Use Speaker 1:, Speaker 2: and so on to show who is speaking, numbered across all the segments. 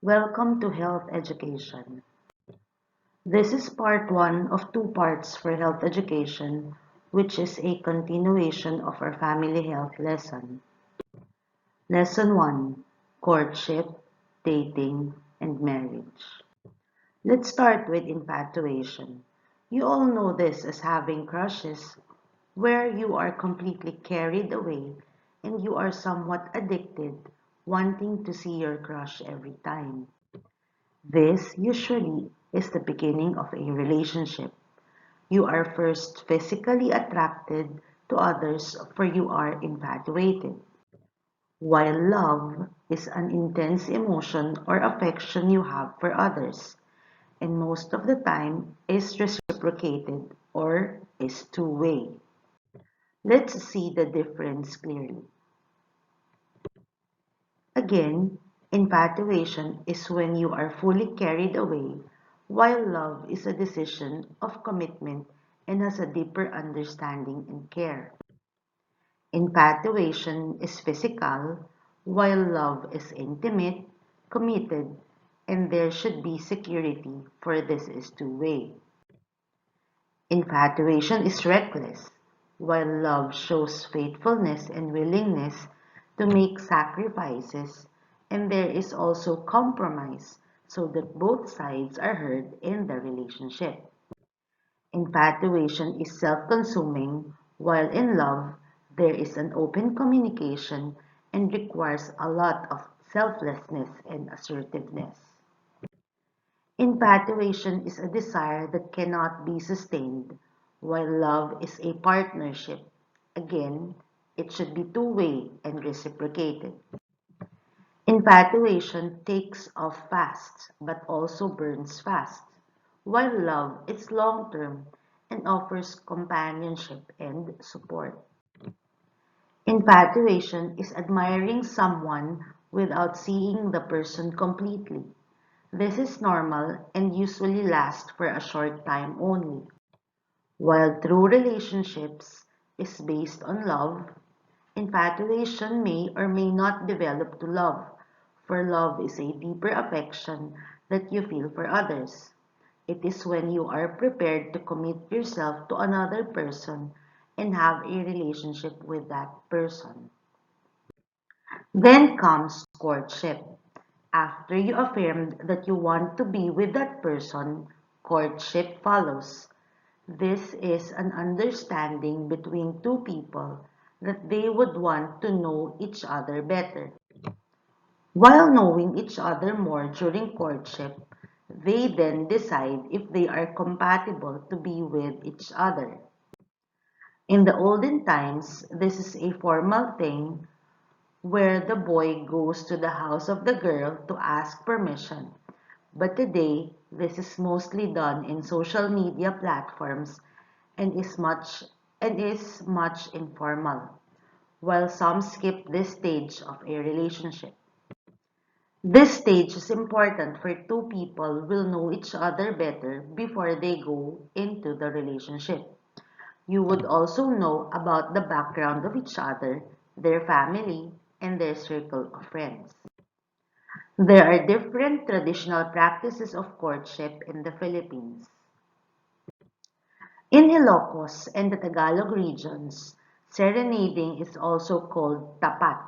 Speaker 1: Welcome to Health Education. This is part one of two parts for health education, which is a continuation of our family health lesson. Lesson 1: Courtship, Dating, and Marriage. Let's start with infatuation. You all know this as having crushes, where you are completely carried away and you are somewhat addicted, wanting to see your crush every time. This usually is the beginning of a relationship. You are first physically attracted to others for you are infatuated. While love is an intense emotion or affection you have for others, and most of the time is reciprocated or is two-way. Let's see the difference clearly. Again, infatuation is when you are fully carried away, while love is a decision of commitment and has a deeper understanding and care. Infatuation is physical, while love is intimate, committed, and there should be security, for this is two-way. Infatuation is reckless, while love shows faithfulness and willingness to make sacrifices, and there is also compromise so that both sides are heard in the relationship. Infatuation is self-consuming, while in love, there is an open communication and requires a lot of selflessness and assertiveness. Infatuation is a desire that cannot be sustained, while love is a partnership. Again, it should be two-way and reciprocated. Infatuation takes off fast, but also burns fast, while love is long-term and offers companionship and support. Infatuation is admiring someone without seeing the person completely. This is normal and usually lasts for a short time only. While true relationships is based on love, infatuation may or may not develop to love, for love is a deeper affection that you feel for others. It is when you are prepared to commit yourself to another person and have a relationship with that person. Then comes courtship. After you affirmed that you want to be with that person, courtship follows. This is an understanding between two people that they would want to know each other better. While knowing each other more during courtship, they then decide if they are compatible to be with each other. In the olden times, this is a formal thing where the boy goes to the house of the girl to ask permission. But today, this is mostly done in social media platforms and is much informal, while some skip this stage of a relationship. This stage is important for two people will know each other better before they go into the relationship. You would also know about the background of each other, their family, and their circle of friends. There are different traditional practices of courtship in the Philippines. In Ilocos and the Tagalog regions, serenading is also called tapat,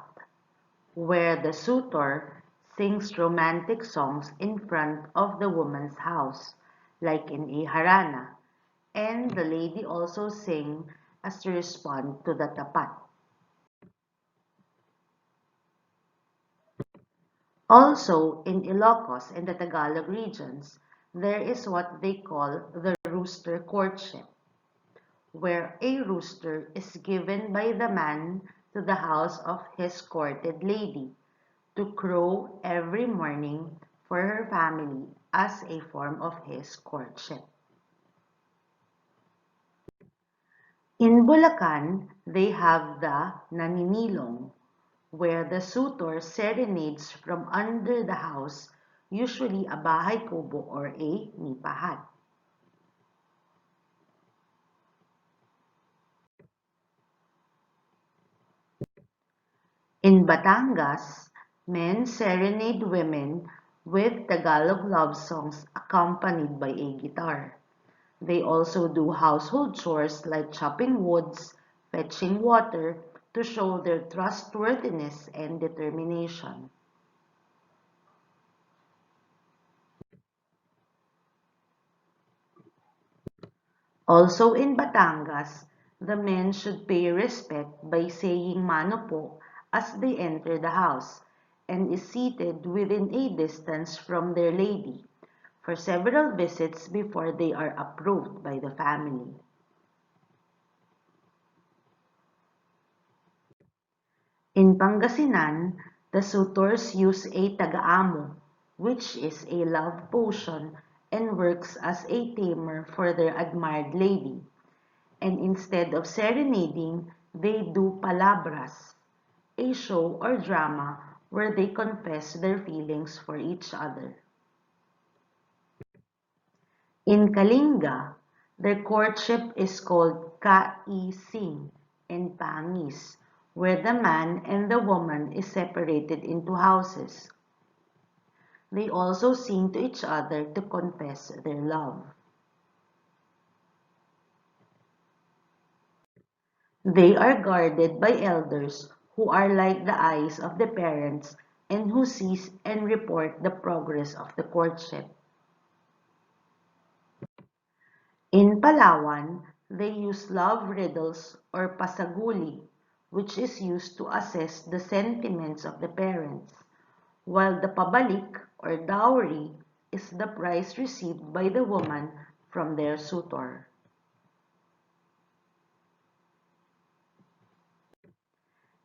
Speaker 1: where the suitor sings romantic songs in front of the woman's house, like in a harana, and the lady also sing as to respond to the tapat. Also, in Ilocos and the Tagalog regions, there is what they call the rooster courtship, where a rooster is given by the man to the house of his courted lady to crow every morning for her family as a form of his courtship. In Bulacan, they have the naninilong, where the suitor serenades from under the house, usually a bahay kubo or a nipahat. In Batangas, men serenade women with Tagalog love songs accompanied by a guitar. They also do household chores like chopping woods, fetching water to show their trustworthiness and determination. Also in Batangas, the men should pay respect by saying mano po as they enter the house and is seated within a distance from their lady for several visits before they are approved by the family. In Pangasinan, the suitors use a tagaamo, which is a love potion and works as a tamer for their admired lady. And instead of serenading, they do palabras, a show or drama where they confess their feelings for each other. In Kalinga, their courtship is called kaising and pangis, where the man and the woman is separated into houses. They also sing to each other to confess their love. They are guarded by elders who are like the eyes of the parents and who sees and report the progress of the courtship. In Palawan, they use love riddles or pasaguli, which is used to assess the sentiments of the parents, while the pabalik or dowry is the price received by the woman from their suitor.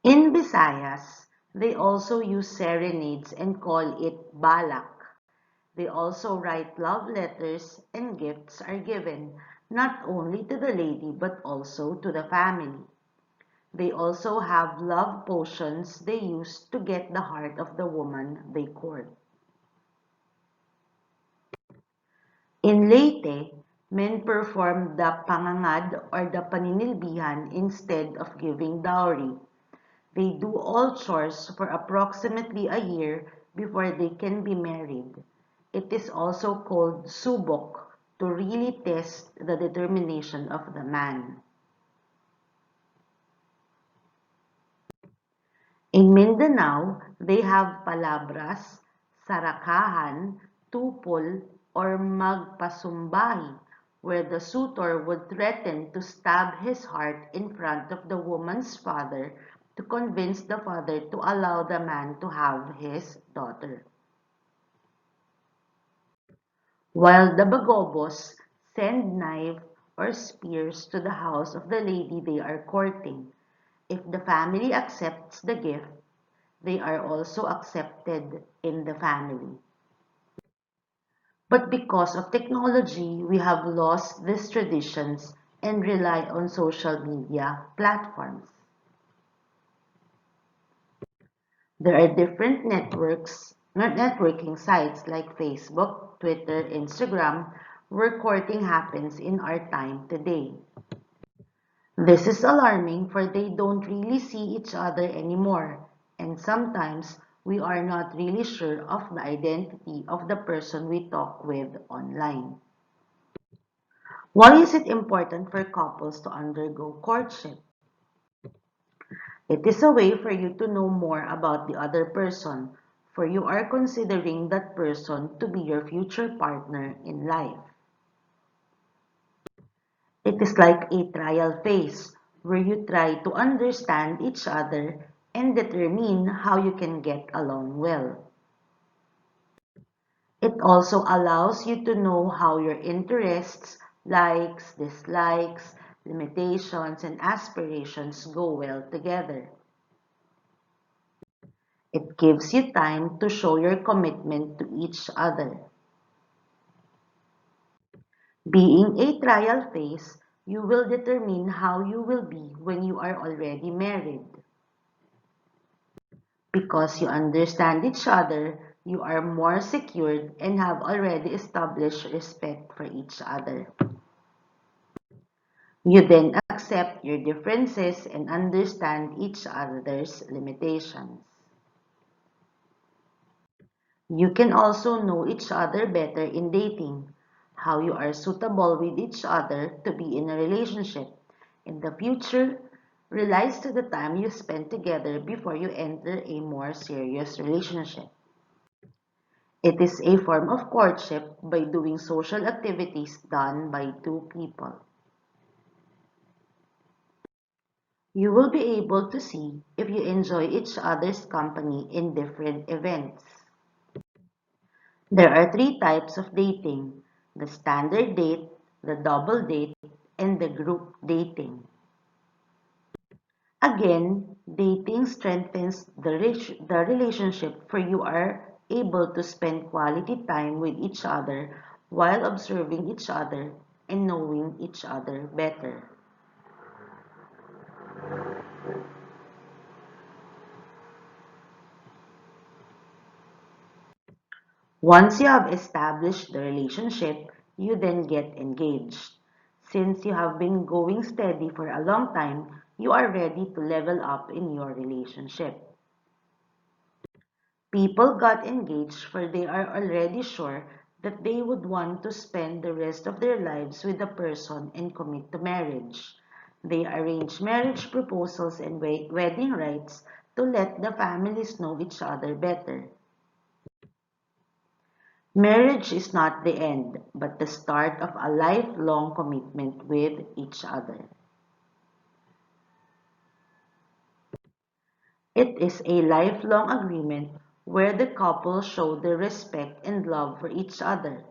Speaker 1: In Visayas, they also use serenades and call it balak. They also write love letters and gifts are given not only to the lady but also to the family. They also have love potions they use to get the heart of the woman they court. In Leyte, men perform the pangangad or the paninilbihan instead of giving dowry. They do all chores for approximately a year before they can be married. It is also called subok to really test the determination of the man. In Mindanao, they have palabras, sarakahan, tupol, or magpasumbahi, where the suitor would threaten to stab his heart in front of the woman's father to convince the father to allow the man to have his daughter. While the Bagobos send knife or spears to the house of the lady they are courting. If the family accepts the gift, they are also accepted in the family. But because of technology, we have lost these traditions and rely on social media platforms. There are different networking sites like Facebook, Twitter, Instagram, where courting happens in our time today. This is alarming for they don't really see each other anymore, and sometimes we are not really sure of the identity of the person we talk with online. Why is it important for couples to undergo courtship? It is a way for you to know more about the other person, for you are considering that person to be your future partner in life. It is like a trial phase where you try to understand each other and determine how you can get along well. It also allows you to know how your interests, likes, dislikes, limitations, and aspirations go well together. It gives you time to show your commitment to each other. Being a trial phase, you will determine how you will be when you are already married. Because you understand each other, you are more secured and have already established respect for each other. You then accept your differences and understand each other's limitations. You can also know each other better in dating, how you are suitable with each other to be in a relationship. In the future, relies to the time you spend together before you enter a more serious relationship. It is a form of courtship by doing social activities done by two people. You will be able to see if you enjoy each other's company in different events. There are three types of dating: the standard date, the double date, and the group dating. Again, dating strengthens the relationship, for you are able to spend quality time with each other while observing each other and knowing each other better. Once you have established the relationship, you then get engaged. Since you have been going steady for a long time, you are ready to level up in your relationship. People got engaged for they are already sure that they would want to spend the rest of their lives with the person and commit to marriage. They arrange marriage proposals and wedding rites to let the families know each other better. Marriage is not the end, but the start of a lifelong commitment with each other. It is a lifelong agreement where the couple show their respect and love for each other.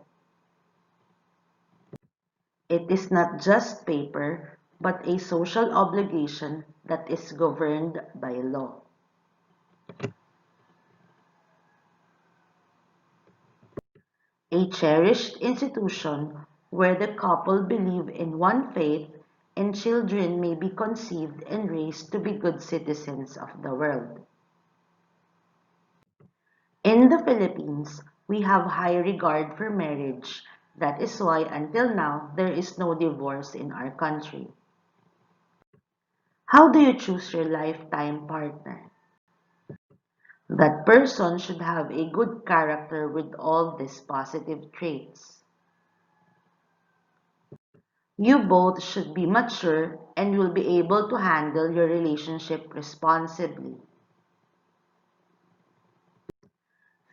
Speaker 1: It is not just paper, but a social obligation that is governed by law. A cherished institution where the couple believe in one faith and children may be conceived and raised to be good citizens of the world. In the Philippines, we have high regard for marriage. That is why until now, there is no divorce in our country. How do you choose your lifetime partner? That person should have a good character with all these positive traits. You both should be mature and will be able to handle your relationship responsibly.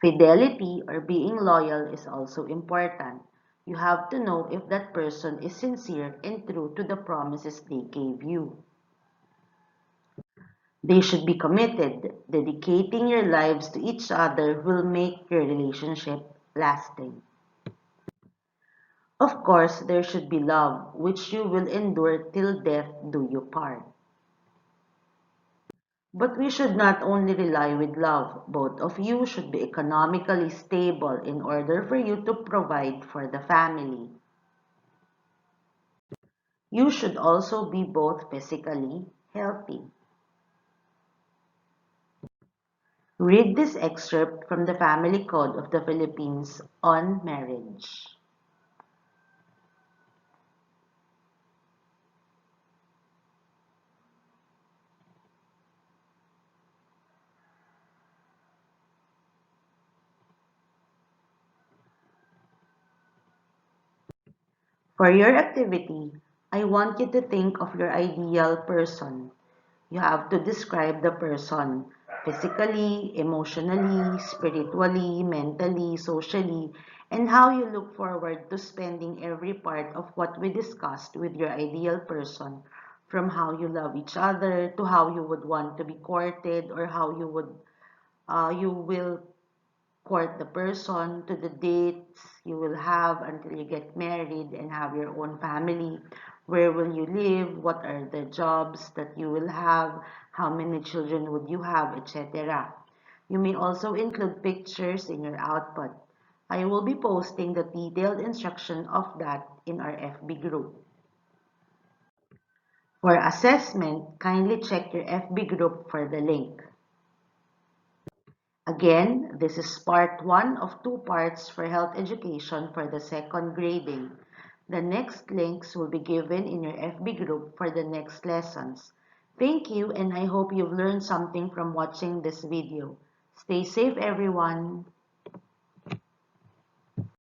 Speaker 1: Fidelity or being loyal is also important. You have to know if that person is sincere and true to the promises they gave you. They should be committed. Dedicating your lives to each other will make your relationship lasting. Of course, there should be love, which you will endure till death do you part. But we should not only rely with love. Both of you should be economically stable in order for you to provide for the family. You should also be both physically healthy. Read this excerpt from the Family Code of the Philippines on marriage. For your activity, I want you to think of your ideal person. You have to describe the person physically, emotionally, spiritually, mentally, socially, and how you look forward to spending every part of what we discussed with your ideal person, from how you love each other to how you would want to be courted, or how you will court the person, to the dates you will have until you get married and have your own family. Where will you live? What are the jobs that you will have? How many children would you have, etc. You may also include pictures in your output. I will be posting the detailed instruction of that in our FB group. For assessment, kindly check your FB group for the link. Again, this is part 1 of 2 parts for health education for the second grading. The next links will be given in your FB group for the next lessons. Thank you, and I hope you've learned something from watching this video. Stay safe, everyone.